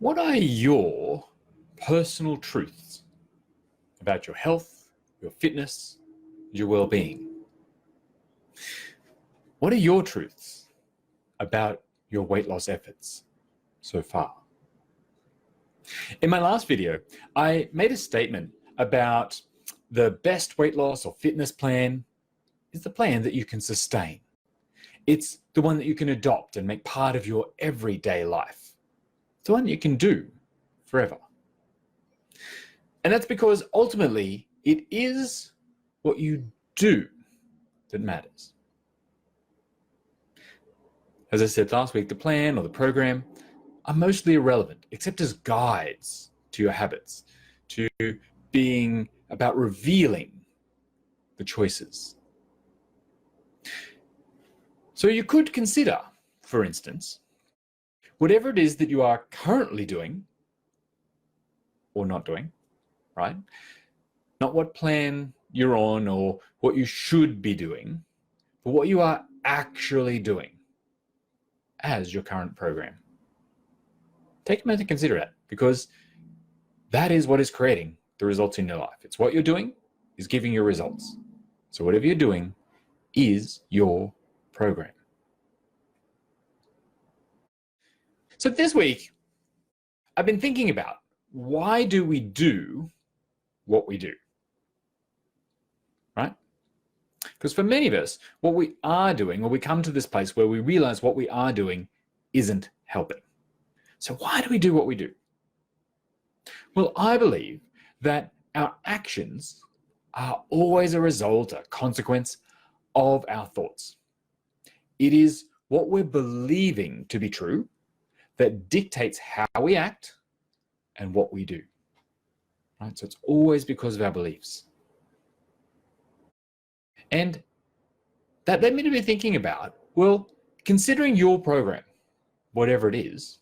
What are your personal truths about your health, your fitness, your well-being? What are your truths about your weight loss efforts so far? In my last video, I made a statement about the best weight loss or fitness plan is the plan that you can sustain. It's the one that you can adopt and make part of your everyday life. It's the one you can do forever. And that's because ultimately it is what you do that matters. As I said last week, the plan or the program are mostly irrelevant, except as guides to your habits, to being about revealing the choices. So you could consider, for instance, whatever it is that you are currently doing or not doing, right? Not what plan you're on or what you should be doing, but what you are actually doing as your current program. Take a minute to consider that, because that is what is creating the results in your life. It's what you're doing is giving you results. So whatever you're doing is your program. So this week, I've been thinking about why do we do what we do, right? Because for many of us, what we are doing, or we come to this place where we realize what we are doing isn't helping. So why do we do what we do? Well, I believe that our actions are always a result, a consequence of our thoughts. It is what we're believing to be true that dictates how we act and what we do. Right? So it's always because of our beliefs. And that led me to be thinking about, well, considering your program, whatever it is,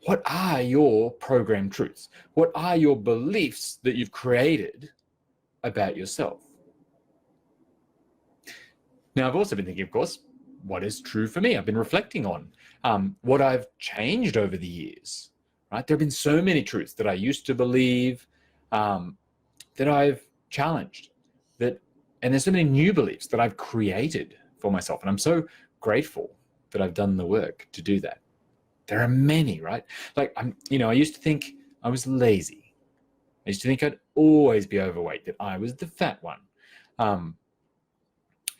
what are your program truths? What are your beliefs that you've created about yourself? Now, I've also been thinking, of course, what is true for me? I've been reflecting on what I've changed over the years, right? There have been so many truths that I used to believe that I've challenged, and there's so many new beliefs that I've created for myself. And I'm so grateful that I've done the work to do that. There are many, right? Like, I used to think I was lazy. I used to think I'd always be overweight, that I was the fat one. I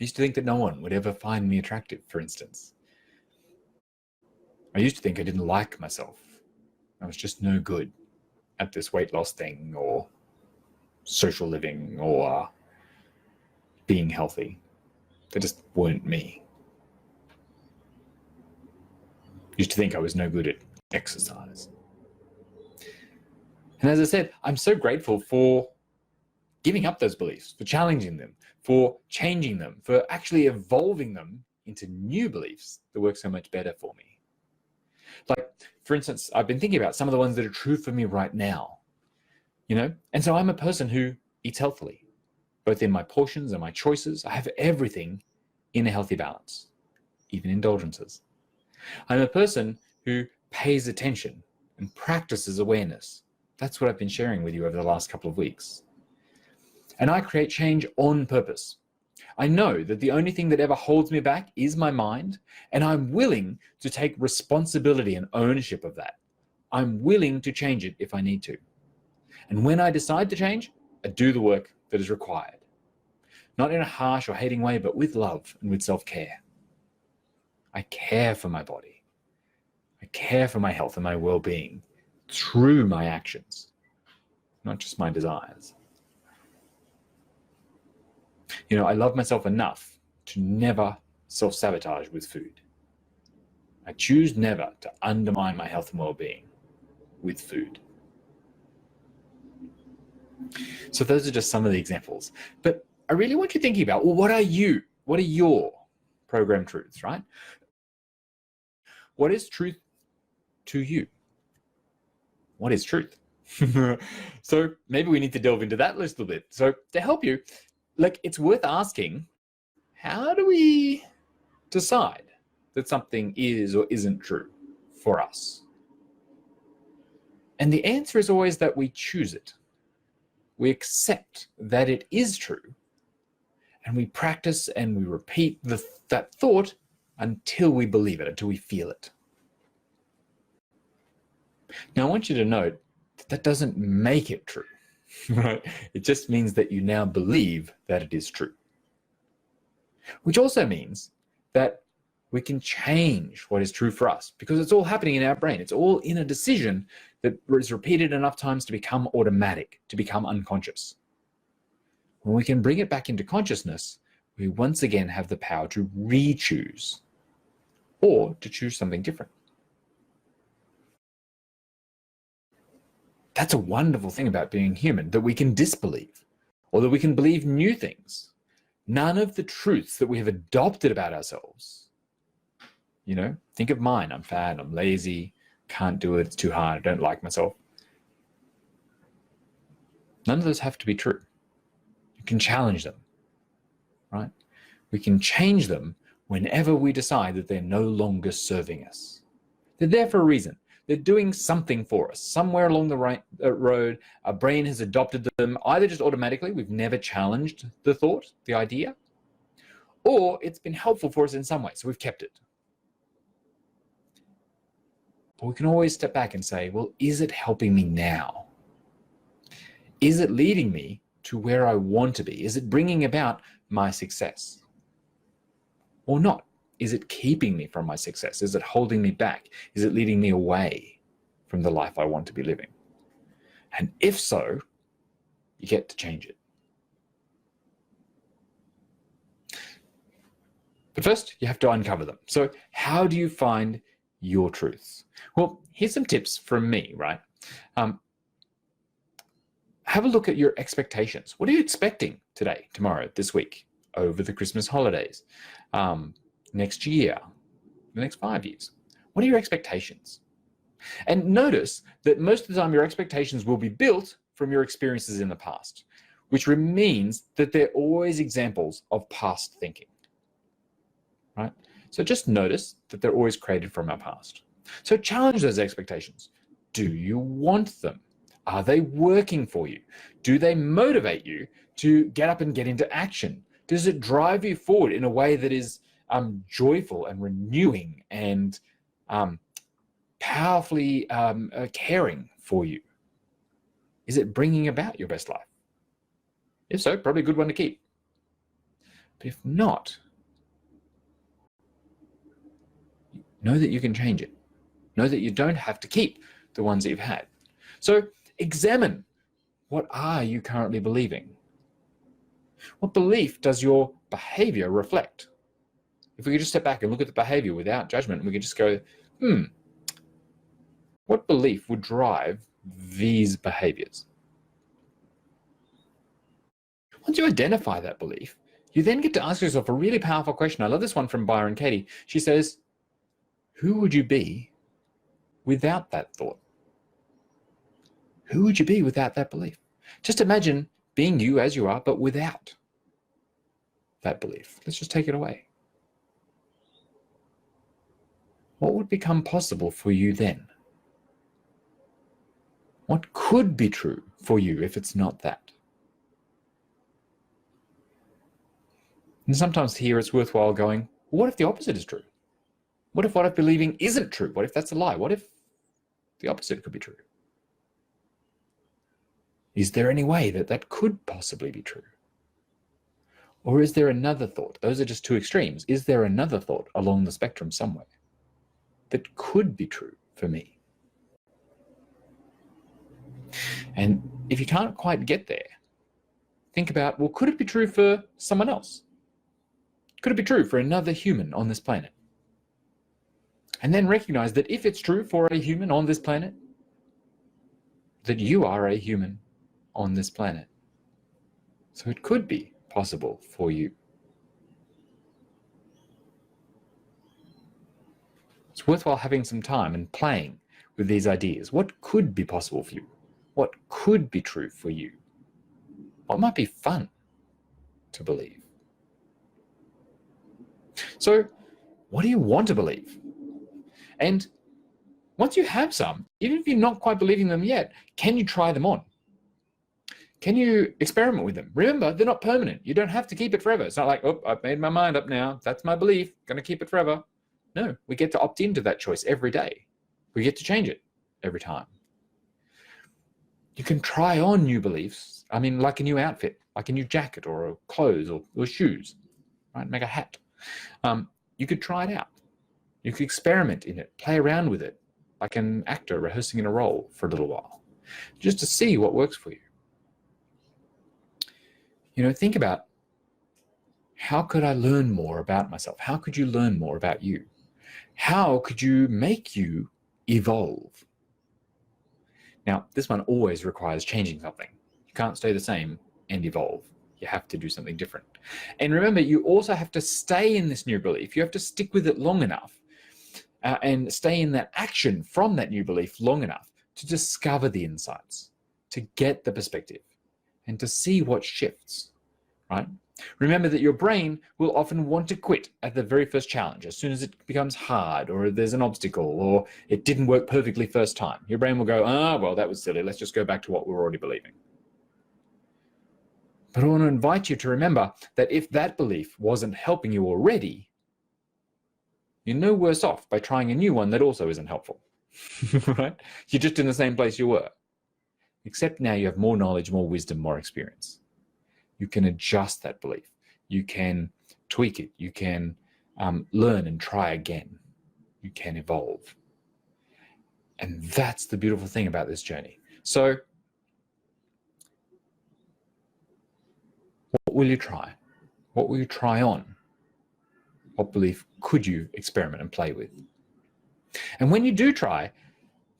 used to think that no one would ever find me attractive, for instance. I used to think I didn't like myself. I was just no good at this weight loss thing, or social living, or being healthy. They just weren't me. Used to think I was no good at exercise. And as I said, I'm so grateful for giving up those beliefs, for challenging them, for changing them, for actually evolving them into new beliefs that work so much better for me. Like, for instance, I've been thinking about some of the ones that are true for me right now, And so I'm a person who eats healthily, both in my portions and my choices. I have everything in a healthy balance, even indulgences. I'm a person who pays attention and practices awareness. That's what I've been sharing with you over the last couple of weeks. And I create change on purpose. I know that the only thing that ever holds me back is my mind, and I'm willing to take responsibility and ownership of that. I'm willing to change it if I need to. And when I decide to change, I do the work that is required. Not in a harsh or hating way, but with love and with self-care. I care for my body. I care for my health and my well-being through my actions, not just my desires. I love myself enough to never self-sabotage with food. I choose never to undermine my health and well-being with food. So those are just some of the examples. But I really want you thinking about, well, what are your program truths, right? What is truth to you? What is truth? So maybe we need to delve into that list a little bit. So to help you, it's worth asking, how do we decide that something is or isn't true for us? And the answer is always that we choose it. We accept that it is true, and we practice and we repeat that thought until we believe it, until we feel it. Now, I want you to note that doesn't make it true, right? It just means that you now believe that it is true. Which also means that we can change what is true for us, because it's all happening in our brain. It's all in a decision that is repeated enough times to become automatic, to become unconscious. When we can bring it back into consciousness, we once again have the power to re-choose or to choose something different. That's a wonderful thing about being human, that we can disbelieve, or that we can believe new things. None of the truths that we have adopted about ourselves, think of mine. I'm fat, I'm lazy, can't do it, it's too hard, I don't like myself. None of those have to be true. You can challenge them, right? We can change them whenever we decide that they're no longer serving us. They're there for a reason. They're doing something for us. Somewhere along the road, our brain has adopted them, either just automatically, we've never challenged the thought, the idea, or it's been helpful for us in some way, so we've kept it. But we can always step back and say, well, is it helping me now? Is it leading me to where I want to be? Is it bringing about my success? Or not? Is it keeping me from my success? Is it holding me back? Is it leading me away from the life I want to be living? And if so, you get to change it. But first, you have to uncover them. So how do you find your truths? Well, here's some tips from me, right? Have a look at your expectations. What are you expecting today, tomorrow, this week, over the Christmas holidays, next year, the next 5 years? What are your expectations? And notice that most of the time your expectations will be built from your experiences in the past, which means that they're always examples of past thinking, right? So just notice that they're always created from our past. So challenge those expectations. Do you want them? Are they working for you? Do they motivate you to get up and get into action? Does it drive you forward in a way that is joyful and renewing and powerfully caring for you? Is it bringing about your best life? If so, probably a good one to keep. But if not, know that you can change it. Know that you don't have to keep the ones that you've had. So examine, what are you currently believing? What belief does your behavior reflect? If we could just step back and look at the behavior without judgment, we could just go, what belief would drive these behaviors? Once you identify that belief, you then get to ask yourself a really powerful question. I love this one from Byron Katie. She says, who would you be without that thought? Who would you be without that belief? Just imagine being you as you are, but without that belief. Let's just take it away. What would become possible for you then? What could be true for you if it's not that? And sometimes here it's worthwhile going, what if the opposite is true? What if what I'm believing isn't true? What if that's a lie? What if the opposite could be true? Is there any way that that could possibly be true? Or is there another thought? Those are just two extremes. Is there another thought along the spectrum somewhere that could be true for me? And if you can't quite get there, think about, well, could it be true for someone else? Could it be true for another human on this planet? And then recognize that if it's true for a human on this planet, that you are a human on this planet. So it could be possible for you. It's worthwhile having some time and playing with these ideas. What could be possible for you? What could be true for you? What might be fun to believe? So, what do you want to believe? And once you have some, even if you're not quite believing them yet, can you try them on? Can you experiment with them? Remember, they're not permanent. You don't have to keep it forever. It's not like, oh, I've made my mind up now. That's my belief. Going to keep it forever. No, we get to opt into that choice every day. We get to change it every time. You can try on new beliefs. I mean, like a new outfit, like a new jacket or clothes or shoes, right? Make a hat. You could try it out. You could experiment in it, play around with it, like an actor rehearsing in a role for a little while, just to see what works for you. You know, think about, how could I learn more about myself? How could you learn more about you? How could you make you evolve? Now, this one always requires changing something. You can't stay the same and evolve. You have to do something different. And remember, you also have to stay in this new belief. You have to stick with it long enough and stay in that action from that new belief long enough to discover the insights, to get the perspective, and to see what shifts, right? Remember that your brain will often want to quit at the very first challenge. As soon as it becomes hard, or there's an obstacle, or it didn't work perfectly first time, your brain will go, well, that was silly. Let's just go back to what we're already believing. But I want to invite you to remember that if that belief wasn't helping you already, you're no worse off by trying a new one that also isn't helpful, right? You're just in the same place you were, except now you have more knowledge, more wisdom, more experience. You can adjust that belief. You can tweak it. You can learn and try again. You can evolve. And that's the beautiful thing about this journey. So what will you try? What will you try on? What belief could you experiment and play with? And when you do try,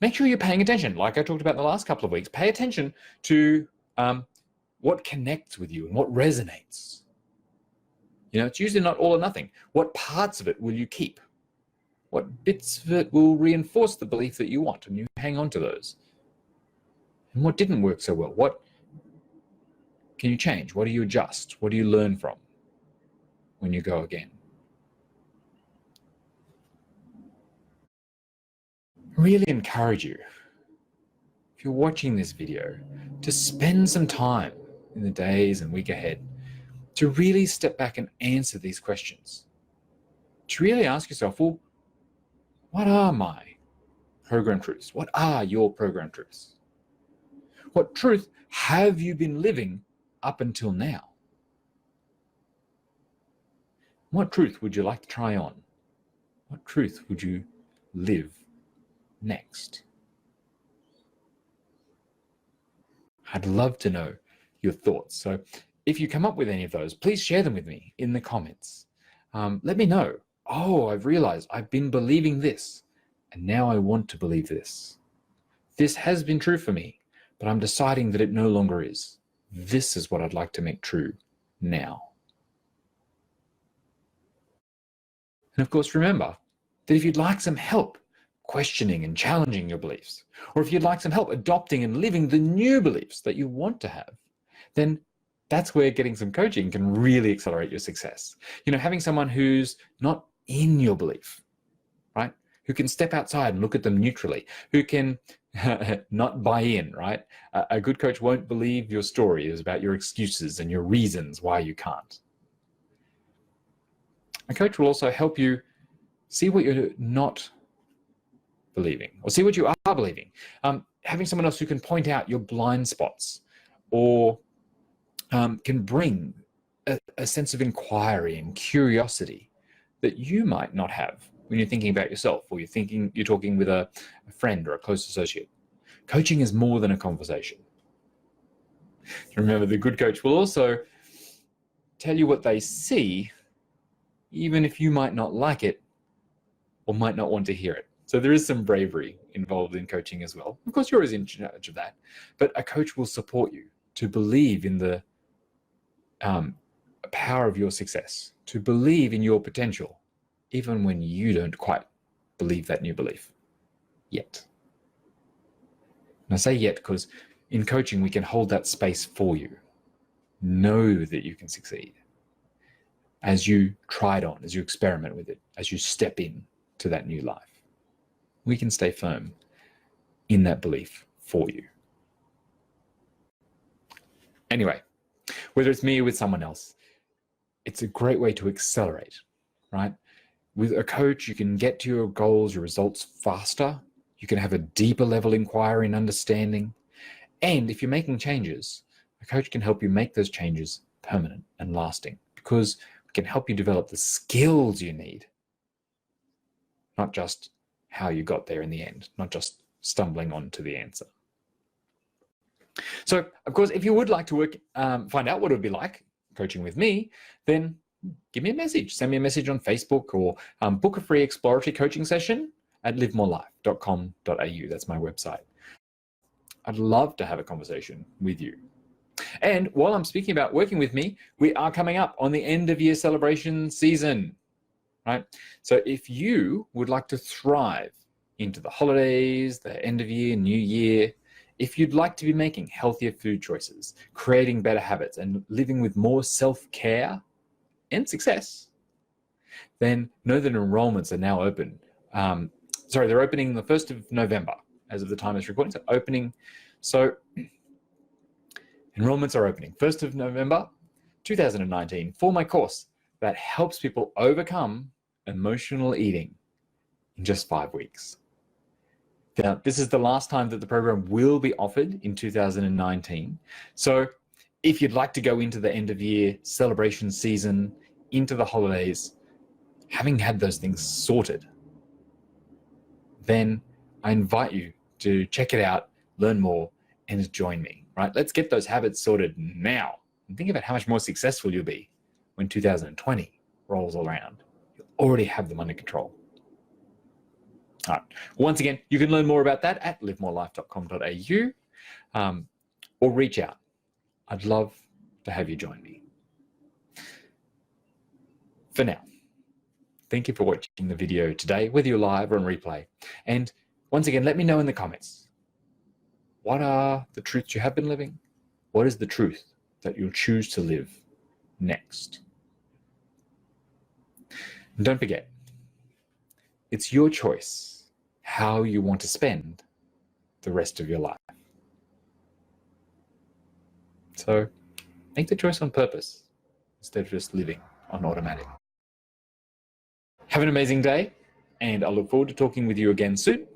make sure you're paying attention. Like I talked about in the last couple of weeks, pay attention to what connects with you and what resonates. You know, it's usually not all or nothing. What parts of it will you keep? What bits of it will reinforce the belief that you want, and you hang on to those? And what didn't work so well? What can you change? What do you adjust? What do you learn from when you go again? I really encourage you, if you're watching this video, to spend some time in the days and week ahead to really step back and answer these questions. To really ask yourself, well, what are my program truths? What are your program truths? What truth have you been living up until now? What truth would you like to try on? What truth would you live next? I'd love to know your thoughts. So if you come up with any of those, please share them with me in the comments. Let me know. Oh, I've realized I've been believing this, and now I want to believe this. This has been true for me, but I'm deciding that it no longer is. This is what I'd like to make true now. And of course, remember that if you'd like some help questioning and challenging your beliefs, or if you'd like some help adopting and living the new beliefs that you want to have, then that's where getting some coaching can really accelerate your success. You know, having someone who's not in your belief, right? Who can step outside and look at them neutrally, who can not buy in, right? A good coach won't believe your story is about your excuses and your reasons why you can't. A coach will also help you see what you're not believing, or see what you are believing. Having someone else who can point out your blind spots, or can bring a sense of inquiry and curiosity that you might not have when you're thinking about yourself, or you're talking with a friend or a close associate. Coaching is more than a conversation. Remember, the good coach will also tell you what they see, even if you might not like it or might not want to hear it. So there is some bravery involved in coaching as well. Of course, you're always in charge of that, but a coach will support you to believe in the power of your success, to believe in your potential, even when you don't quite believe that new belief yet. And I say yet because in coaching, we can hold that space for you. Know that you can succeed as you try it on, as you experiment with it, as you step in to that new life. we can stay firm in that belief for you. Anyway, whether it's me or with someone else, it's a great way to accelerate, right? With a coach, you can get to your goals, your results faster. You can have a deeper level inquiry and understanding. And if you're making changes, a coach can help you make those changes permanent and lasting, because we can help you develop the skills you need, not just how you got there in the end, not just stumbling onto the answer. So, of course, if you would like to find out what it would be like coaching with me, then give me a message. Send me a message on Facebook, or book a free exploratory coaching session at livemorelife.com.au. That's my website. I'd love to have a conversation with you. And while I'm speaking about working with me, we are coming up on the end of year celebration season, right? So if you would like to thrive into the holidays, the end of year, new year, if you'd like to be making healthier food choices, creating better habits, and living with more self-care and success, then know that enrollments are now open. They're opening the 1st of November as of the time of this recording. So enrollments are opening 1st of November 2019 for my course that helps people overcome emotional eating in just 5 weeks. Now, this is the last time that the program will be offered in 2019. So if you'd like to go into the end of year celebration season, into the holidays, having had those things sorted, then I invite you to check it out, learn more, and join me, right? Let's get those habits sorted now. And think about how much more successful you'll be when 2020 rolls around. You'll already have them under control. All right. Once again, you can learn more about that at livemorelife.com.au, or reach out. I'd love to have you join me. For now, thank you for watching the video today, whether you're live or on replay. And once again, let me know in the comments, what are the truths you have been living? What is the truth that you'll choose to live next? And don't forget, it's your choice how you want to spend the rest of your life. So make the choice on purpose instead of just living on automatic. Have an amazing day, and I look forward to talking with you again soon.